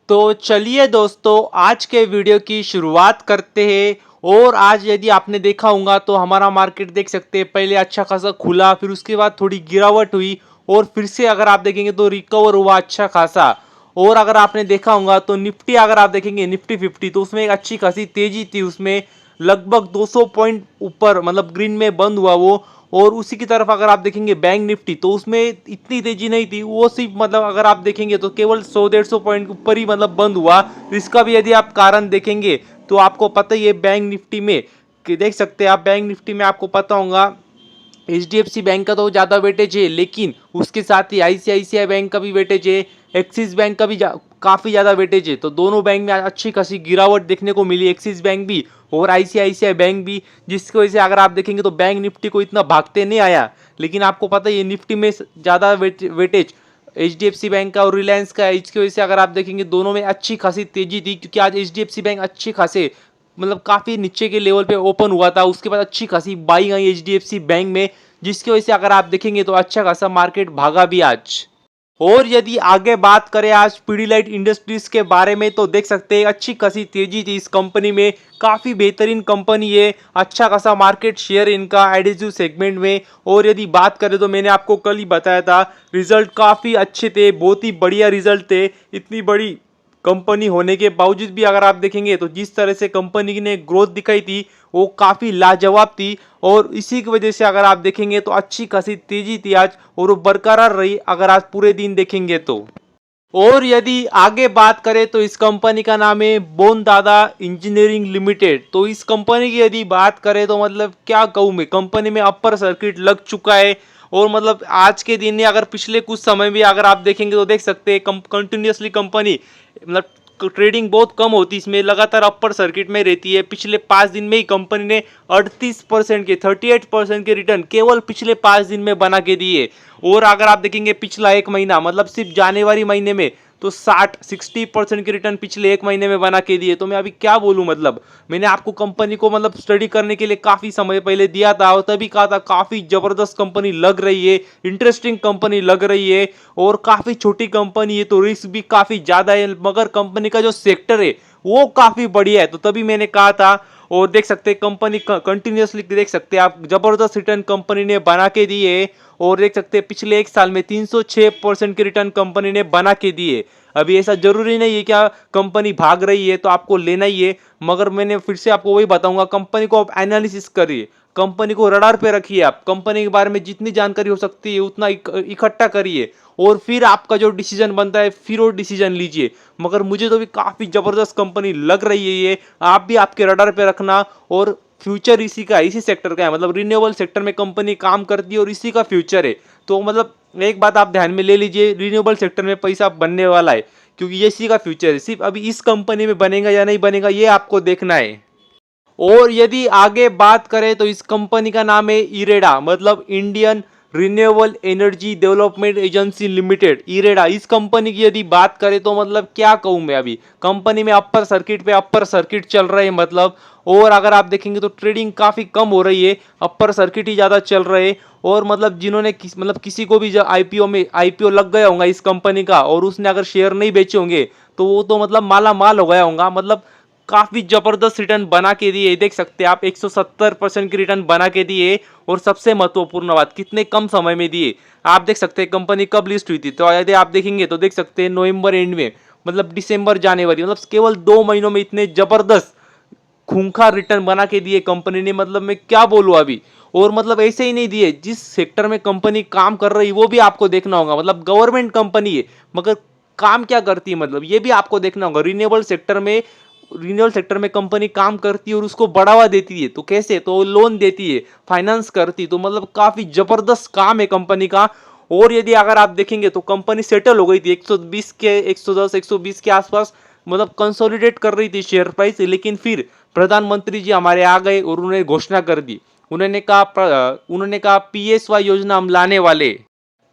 तो चलिए दोस्तों, आज के वीडियो की शुरुआत करते हैं। और आज यदि आपने देखा होगा तो हमारा मार्केट देख सकते हैं, पहले अच्छा खासा खुला, फिर उसके बाद थोड़ी गिरावट हुई और फिर से अगर आप देखेंगे तो रिकवर हुआ अच्छा खासा। और अगर आपने देखा होगा तो निफ्टी, अगर आप देखेंगे निफ्टी 50, तो उसमें एक अच्छी खासी तेजी थी, उसमें लगभग 200 पॉइंट ऊपर मतलब ग्रीन में बंद हुआ वो। और उसी की तरफ अगर आप देखेंगे बैंक निफ्टी, तो उसमें इतनी तेजी नहीं थी, वो सिर्फ मतलब अगर आप देखेंगे तो केवल 100-150 पॉइंट के ऊपर ही मतलब बंद हुआ। इसका भी यदि आप कारण देखेंगे तो आपको पता ही है, बैंक निफ्टी में कि देख सकते हैं आप, बैंक निफ्टी में आपको पता होगा एचडीएफसी बैंक का तो ज़्यादा वेटेज है, लेकिन उसके साथ ही आईसीआईसीआई बैंक का भी वेटेज है, एक्सिस बैंक का भी काफ़ी ज़्यादा वेटेज है। तो दोनों बैंक में अच्छी खासी गिरावट देखने को मिली, एक्सिस बैंक भी और आईसीआईसीआई बैंक भी, जिसकी वजह से अगर आप देखेंगे तो बैंक निफ्टी को इतना भागते नहीं आया। लेकिन आपको पता है निफ्टी में ज़्यादा वेटेज एचडीएफसी बैंक का और रिलायंस का है, इसकी वजह से अगर आप देखेंगे दोनों में अच्छी खासी तेजी थी, क्योंकि आज एचडीएफसी बैंक अच्छी खासे मतलब काफ़ी नीचे के लेवल पे ओपन हुआ था, उसके बाद अच्छी खासी बाइंग आई एचडीएफसी बैंक में, जिसकी वजह से अगर आप देखेंगे तो अच्छा खासा मार्केट भागा भी आज। और यदि आगे बात करें आज पीडीलाइट इंडस्ट्रीज के बारे में, तो देख सकते हैं अच्छी खासी तेजी थी इस कंपनी में, काफ़ी बेहतरीन कंपनी है, अच्छा खासा मार्केट शेयर इनका एडिटिव सेगमेंट में। और यदि बात करें तो मैंने आपको कल ही बताया था, रिजल्ट काफ़ी अच्छे थे, बहुत ही बढ़िया रिजल्ट थे। इतनी बड़ी कंपनी होने के बावजूद भी अगर आप देखेंगे तो जिस तरह से कंपनी ने ग्रोथ दिखाई थी वो काफ़ी लाजवाब थी। और इसी की वजह से अगर आप देखेंगे तो अच्छी खासी तेजी थी आज, और वो बरकरार रही अगर आज पूरे दिन देखेंगे तो। और यदि आगे बात करें तो इस कंपनी का नाम है बोनदादा इंजीनियरिंग लिमिटेड। तो इस कंपनी की यदि बात करें तो मतलब क्या कहूँ मैं, कंपनी में अपर सर्किट लग चुका है। और मतलब आज के दिन में अगर पिछले कुछ समय भी अगर आप देखेंगे तो देख सकते हैं कंटिन्यूसली कंपनी मतलब ट्रेडिंग बहुत कम होती है, इसमें लगातार अपर सर्किट में रहती है। पिछले 5 दिन में ही कंपनी ने 38% के 38% के रिटर्न केवल पिछले 5 दिन में बना के दिए। और अगर आप देखेंगे पिछला एक महीना मतलब सिर्फ जनवरी महीने में तो 60% के रिटर्न पिछले एक महीने में बना के दिए। तो मैं अभी क्या बोलूं, मतलब मैंने आपको कंपनी को मतलब स्टडी करने के लिए काफ़ी समय पहले दिया था और तभी कहा था काफ़ी ज़बरदस्त कंपनी लग रही है, इंटरेस्टिंग कंपनी लग रही है और काफ़ी छोटी कंपनी है तो रिस्क भी काफ़ी ज़्यादा है, मगर कंपनी का जो सेक्टर है वो काफ़ी बढ़िया है, तो तभी मैंने कहा था। और देख सकते हैं कंपनी कंटिन्यूसली देख सकते हैं आप, जबरदस्त रिटर्न कंपनी ने बना के दिए। और देख सकते हैं पिछले एक साल में 306% के रिटर्न कंपनी ने बना के दिए। अभी ऐसा जरूरी नहीं है क्या कंपनी भाग रही है तो आपको लेना ही है, मगर मैंने फिर से आपको वही बताऊंगा, कंपनी को आप एनालिसिस करिए, कंपनी को रडार पे रखिए, आप कंपनी के बारे में जितनी जानकारी हो सकती है उतना इकट्ठा करिए और फिर आपका जो डिसीजन बनता है फिर वो डिसीजन लीजिए। मगर मुझे तो भी काफ़ी ज़बरदस्त कंपनी लग रही है ये, आप भी आपके रडार पे रखना। और फ्यूचर इसी का, इसी सेक्टर का है, मतलब रिन्यूएबल सेक्टर में कंपनी काम करती है और इसी का फ्यूचर है। तो मतलब एक बात आप ध्यान में ले लीजिए, रिन्यूएबल सेक्टर में पैसा बनने वाला है, क्योंकि ये इसी का फ्यूचर है। सिर्फ अभी इस कंपनी में बनेगा या नहीं बनेगा ये आपको देखना है। और यदि आगे बात करें तो इस कंपनी का नाम है इरेडा, मतलब Indian renewable energy development agency limited, IREDA. इस कंपनी की यदि बात करें तो मतलब क्या कहूँ मैं, अभी कंपनी में अपर सर्किट पे अपर सर्किट चल रहे हैं मतलब। और अगर आप देखेंगे तो ट्रेडिंग काफ़ी कम हो रही है, अपर सर्किट ही ज़्यादा चल रहे हैं। और मतलब जिन्होंने मतलब किसी को भी आईपीओ में आईपीओ लग गया होगा इस कंपनी का और उसने अगर शेयर नहीं बेचे होंगे तो वो तो मतलब माला माल हो गया होगा। मतलब काफ़ी ज़बरदस्त रिटर्न बना के दिए, देख सकते हैं आप 170% की रिटर्न बना के दिए। और सबसे महत्वपूर्ण बात, कितने कम समय में दिए, आप देख सकते हैं कंपनी कब लिस्ट हुई थी, तो यदि आप देखेंगे तो देख सकते हैं नवंबर एंड में, मतलब दिसंबर जनवरी, मतलब केवल 2 महीनों में इतने ज़बरदस्त खूंखार रिटर्न बना के दिए कंपनी ने, मतलब मैं क्या बोलूँ अभी। और मतलब ऐसे ही नहीं दिए, जिस सेक्टर में कंपनी काम कर रही है वो भी आपको देखना होगा, मतलब गवर्नमेंट कंपनी है मगर काम क्या करती है, मतलब ये भी आपको देखना होगा। रिन्यूएबल सेक्टर में कंपनी काम करती है और उसको बढ़ावा देती है, तो कैसे, तो लोन देती है, फाइनेंस करती है, तो मतलब काफी जबरदस्त काम है कंपनी का। और यदि अगर आप देखेंगे तो कंपनी सेटल हो गई थी 120 के 110 120 के आसपास, मतलब कंसोलिडेट कर रही थी शेयर प्राइस, लेकिन फिर प्रधानमंत्री जी हमारे आ गए और उन्होंने घोषणा कर दी। उन्होंने कहा पीएसवाई योजना हम लाने वाले,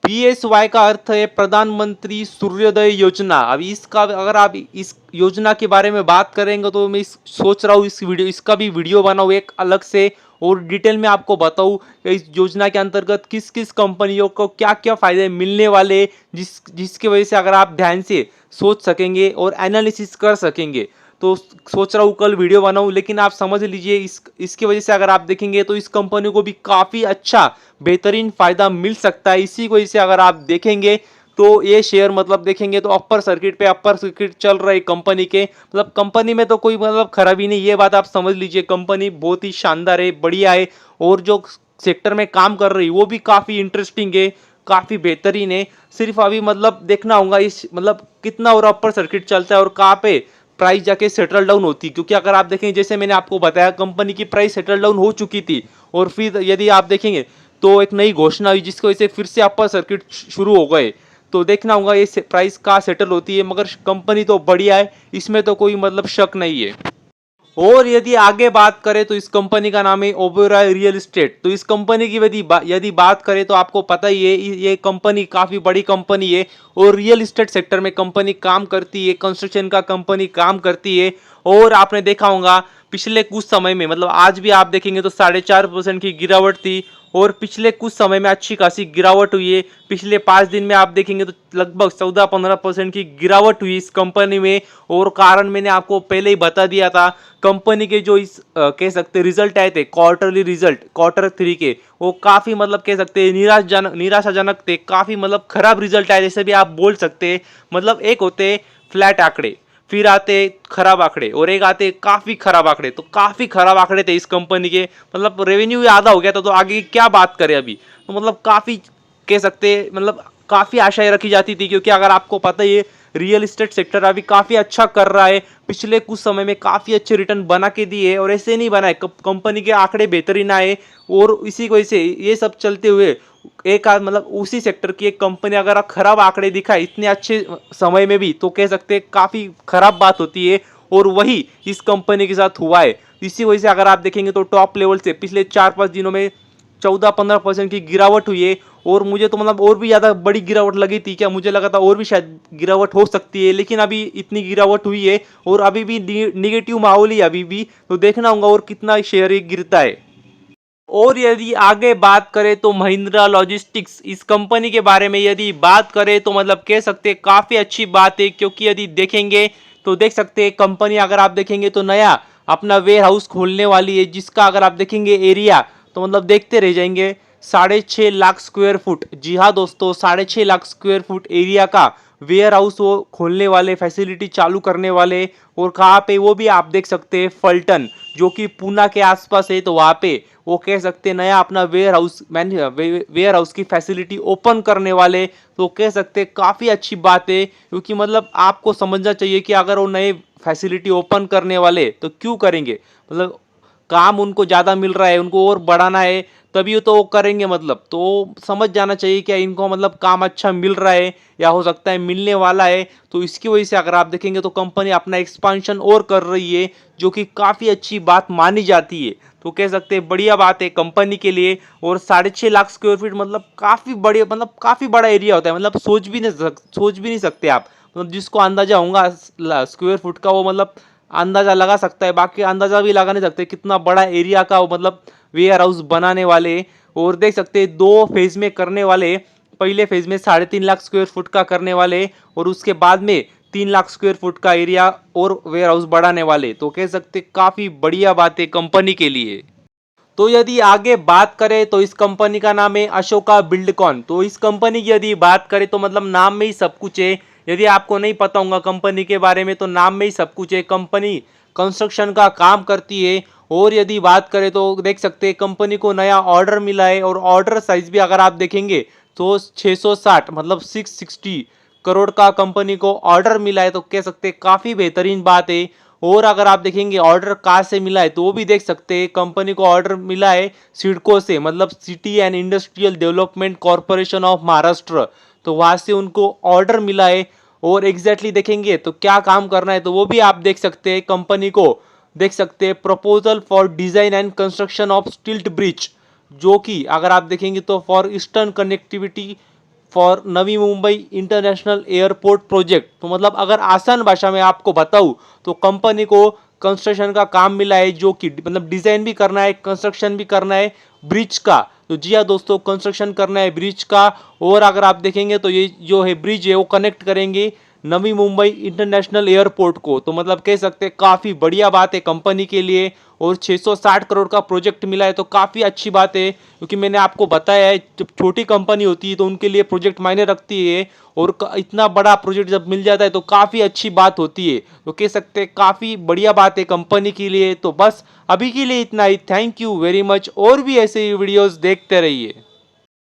PSY का अर्थ है प्रधानमंत्री सूर्योदय योजना। अभी इसका अगर आप इस योजना के बारे में बात करेंगे तो मैं सोच रहा हूँ इसका भी वीडियो बनाऊँ एक अलग से, और डिटेल में आपको बताऊँ कि इस योजना के अंतर्गत किस किस कंपनियों को क्या क्या फायदे मिलने वाले, जिसकी वजह से अगर आप ध्यान से सोच सकेंगे और एनालिसिस कर सकेंगे। तो सोच रहा हूँ कल वीडियो बनाऊँ, लेकिन आप समझ लीजिए इसकी वजह से अगर आप देखेंगे तो इस कंपनी को भी काफ़ी अच्छा बेहतरीन फायदा मिल सकता है। इसी वजह से अगर आप देखेंगे तो ये शेयर मतलब देखेंगे तो अपर सर्किट चल रहा है कंपनी के, मतलब कंपनी में तो कोई मतलब खराबी नहीं, ये बात आप समझ लीजिए। कंपनी बहुत ही शानदार है, बढ़िया है, और जो सेक्टर में काम कर रही है वो भी काफ़ी इंटरेस्टिंग है, काफ़ी बेहतरीन है। सिर्फ अभी मतलब देखना होगा इस मतलब कितना और अपर सर्किट चलता है और कहाँ पे प्राइस जाके सेटल डाउन होती है। क्योंकि अगर आप देखें जैसे मैंने आपको बताया कंपनी की प्राइस सेटल डाउन हो चुकी थी, और फिर यदि आप देखेंगे तो एक नई घोषणा हुई जिसकी वजह से फिर से अपर सर्किट शुरू हो गए। तो देखना होगा ये प्राइस कहाँ सेटल होती है, मगर कंपनी तो बढ़िया है, इसमें तो कोई मतलब शक नहीं है। और यदि आगे बात करें तो इस कंपनी का नाम है ओबेरॉय रियल एस्टेट। तो इस कंपनी की यदि बात करें तो आपको पता ही है ये कंपनी काफ़ी बड़ी कंपनी है, और रियल एस्टेट सेक्टर में कंपनी काम करती है, कंस्ट्रक्शन का कंपनी काम करती है। और आपने देखा होगा पिछले कुछ समय में, मतलब आज भी आप देखेंगे तो 4.5% की गिरावट थी, और पिछले कुछ समय में अच्छी खासी गिरावट हुई है। पिछले 5 दिन में आप देखेंगे तो लगभग 14-15% की गिरावट हुई इस कंपनी में। और कारण मैंने आपको पहले ही बता दिया था, कंपनी के जो इस कह सकते रिजल्ट आए थे, क्वार्टरली रिजल्ट Q3 के, वो काफ़ी मतलब कह सकते हैं निराशाजनक थे, काफ़ी मतलब खराब रिजल्ट आए, जैसे भी आप बोल सकते हैं। मतलब एक होते फ्लैट आंकड़े, फिर आते खराब आंकड़े, और एक आते काफ़ी खराब आंकड़े। तो काफ़ी खराब आंकड़े थे इस कंपनी के, मतलब रेवेन्यू ही आधा हो गया था, तो आगे क्या बात करें अभी। तो मतलब काफ़ी कह सकते मतलब काफ़ी आशाएं रखी जाती थी, क्योंकि अगर आपको पता ही है रियल एस्टेट सेक्टर अभी काफ़ी अच्छा कर रहा है, पिछले कुछ समय में काफ़ी अच्छे रिटर्न बना के दिए, और ऐसे नहीं बनाए, कंपनी के आंकड़े बेहतरीन आए। और इसी वजह से ये सब चलते हुए एक मतलब उसी सेक्टर की एक कंपनी अगर खराब आंकड़े दिखाए इतने अच्छे समय में भी, तो कह सकते हैं काफ़ी खराब बात होती है। और वही इस कंपनी के साथ हुआ है। इसी वजह से अगर आप देखेंगे तो टॉप लेवल से पिछले 4-5 दिनों में 14-15% की गिरावट हुई है। और मुझे तो मतलब और भी ज़्यादा बड़ी गिरावट लगी थी, क्या मुझे लगा था और भी शायद गिरावट हो सकती है, लेकिन अभी इतनी गिरावट हुई है और अभी भी निगेटिव माहौल ही अभी भी। तो देखना होगा और कितना शेयर ये गिरता है। और यदि आगे बात करें तो महिंद्रा लॉजिस्टिक्स, इस कंपनी के बारे में यदि बात करें तो मतलब कह सकते हैं काफ़ी अच्छी बात है। क्योंकि यदि देखेंगे तो देख सकते हैं कंपनी अगर आप देखेंगे तो नया अपना वेयर हाउस खोलने वाली है, जिसका अगर आप देखेंगे एरिया तो मतलब देखते रह जाएंगे, 6.5 लाख स्क्वायर फुट। जी हाँ दोस्तों, 6.5 लाख स्क्वायर फुट एरिया का वेयर हाउस वो खोलने वाले, फैसिलिटी चालू करने वाले। और कहाँ पे, वो भी आप देख सकते हैं फल्टन, जो कि पूना के आसपास है, तो वहाँ पे वो कह सकते हैं नया अपना वेयर हाउस की फैसिलिटी ओपन करने वाले। तो कह सकते हैं काफ़ी अच्छी बात है, क्योंकि मतलब आपको समझना चाहिए कि अगर वो नए फैसिलिटी ओपन करने वाले तो क्यों करेंगे, मतलब काम उनको ज़्यादा मिल रहा है, उनको और बढ़ाना है, तभी तो वो करेंगे। मतलब तो समझ जाना चाहिए कि इनको मतलब काम अच्छा मिल रहा है या हो सकता है मिलने वाला है। तो इसकी वजह से अगर आप देखेंगे तो कंपनी अपना एक्सपांशन और कर रही है, जो कि काफ़ी अच्छी बात मानी जाती है। तो कह सकते हैं बढ़िया बात है कंपनी के लिए। और 6.5 लाख स्क्वायर फीट मतलब काफ़ी बड़ी, मतलब काफ़ी बड़ा एरिया होता है, मतलब सोच भी नहीं सकते आप। मतलब जिसको अंदाजा होगा स्क्वायर फुट का, वो मतलब अंदाजा लगा सकता है, बाकी अंदाजा भी लगा नहीं सकते कितना बड़ा एरिया का वो मतलब वेयर हाउस बनाने वाले। और देख सकते हैं 2 फेज में करने वाले, पहले फेज में 3.5 लाख स्क्वायर फुट का करने वाले, और उसके बाद में 3 लाख स्क्वायर फुट का एरिया और वेयर हाउस बढ़ाने वाले। तो कह सकते काफ़ी बढ़िया बात है कंपनी के लिए। तो यदि आगे बात करें तो इस कंपनी का नाम है अशोका बिल्डकॉन। तो इस कंपनी की यदि बात करें तो मतलब नाम में ही सब कुछ है। यदि आपको नहीं पता होगा कंपनी के बारे में तो नाम में ही सब कुछ है। कंपनी कंस्ट्रक्शन का काम करती है। और यदि बात करें तो देख सकते हैं कंपनी को नया ऑर्डर मिला है, और ऑर्डर साइज भी अगर आप देखेंगे तो 660 मतलब 660 करोड़ का कंपनी को ऑर्डर मिला है। तो कह सकते हैं काफ़ी बेहतरीन बात है। और अगर आप देखेंगे ऑर्डर कहाँ से मिला है तो वो भी देख सकते हैं, कंपनी को ऑर्डर मिला है सिडको से, मतलब city and industrial development corporation of Maharashtra. तो वहाँ से उनको ऑर्डर मिला है। और एग्जैक्टली देखेंगे तो क्या काम करना है तो वो भी आप देख सकते हैं। कंपनी को देख सकते हैं proposal for design and construction of स्टिल्ट ब्रिज, जो कि अगर आप देखेंगे तो for eastern connectivity for Navi Mumbai international airport project. तो मतलब अगर आसान भाषा में आपको बताऊं तो कंपनी को कंस्ट्रक्शन का काम मिला है, जो कि मतलब डिजाइन भी करना है, कंस्ट्रक्शन भी करना है ब्रिज का। तो जी हाँ दोस्तों, कंस्ट्रक्शन करना है ब्रिज का। और अगर आप देखेंगे तो ये जो है ब्रिज है वो कनेक्ट करेंगे नवी मुंबई इंटरनेशनल एयरपोर्ट को। तो मतलब कह सकते हैं काफ़ी बढ़िया बात है कंपनी के लिए। और 660 करोड़ का प्रोजेक्ट मिला है तो काफ़ी अच्छी बात है, क्योंकि मैंने आपको बताया है जब छोटी कंपनी होती है तो उनके लिए प्रोजेक्ट मायने रखती है, और इतना बड़ा प्रोजेक्ट जब मिल जाता है तो काफ़ी अच्छी बात होती है। तो कह सकते हैं काफ़ी बढ़िया बात है कंपनी के लिए। तो बस अभी के लिए इतना ही। Thank you very much. और भी ऐसे वीडियोज़ देखते रहिए।